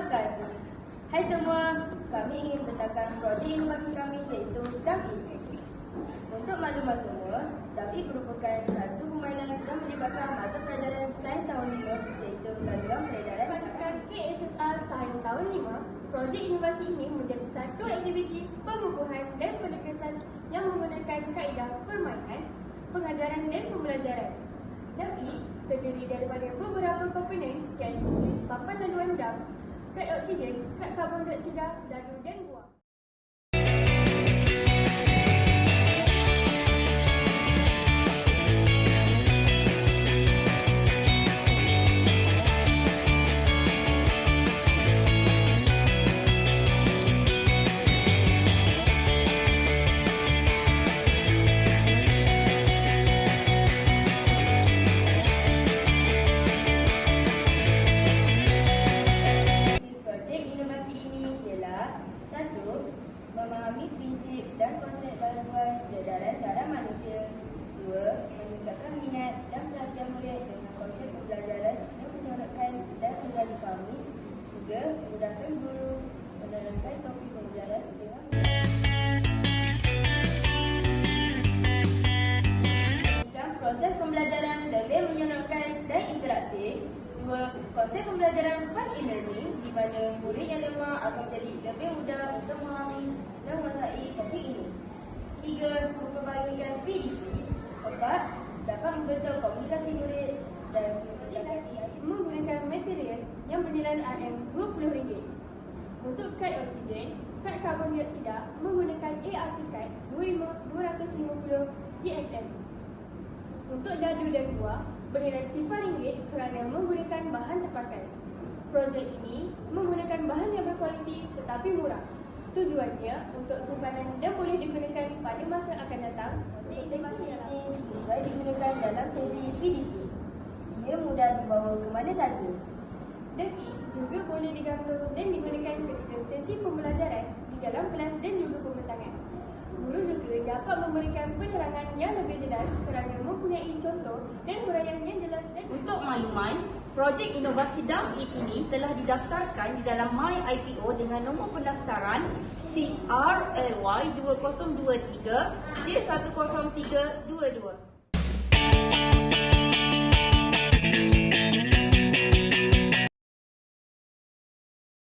wabarakatuh. Hai semua, kami ingin bentangkan projek inovasi kami iaitu DAMI. Untuk maklumat semua, DAMI merupakan satu permainan yang melibatkan mata pelajaran sains tahun 5 iaitu Laluan Peredaran Pada KSSR Sains tahun 5, projek inovasi ini menjadi satu aktiviti pengukuhan dan pendekatan yang menggunakan kaedah permainan, pengajaran dan pembelajaran. DAMI terdiri daripada beberapa komponen iaitu papan laluan dam, kad oksigen, kad karbon dioksida, dadu dan buah. Memahami prinsip dan konsep laluan peredaran darah manusia. 2. Meningkatkan minat dan perhatian murid dengan konsep pembelajaran yang menyorotkan dan mudah difahami. 3. Memudahkan guru menerangkan topik pembelajaran dengan menjadikan proses pembelajaran lebih menyenangkan dan interaktif. 2. Konsep pembelajaran fun e-learning di mana murid yang lemah akan menjadi lebih mudah untuk memahami dan menguasai topik ini. 3. Memperbagikan PDP. 4. Dapat membentuk komunikasi murid dan Menggunakan material yang bernilai RM20. Untuk kad oksigen, kad karbon dioksida menggunakan ART card 250 GSM. Untuk dadu dan buah bernilai RM0 kerana menggunakan bahan terpakai. Projek ini menggunakan bahan yang berkualiti tetapi murah. Tujuannya untuk simpanan dan boleh digunakan pada masa akan datang. Inovasi ini sesuai digunakan dalam sesi PDP. Ia mudah dibawa ke mana saja. Daki juga boleh digantung dan digunakan ketika sesi pembelajaran di dalam kelas dan juga pembentangan. Guru juga dapat memberikan penerangan yang lebih jelas kerana mempunyai contoh dan huraian yang jelas dan Untuk makluman, projek inovasi DAMI ini telah didaftarkan di dalam MyIPO dengan nombor pendaftaran CRLY2023 J10322.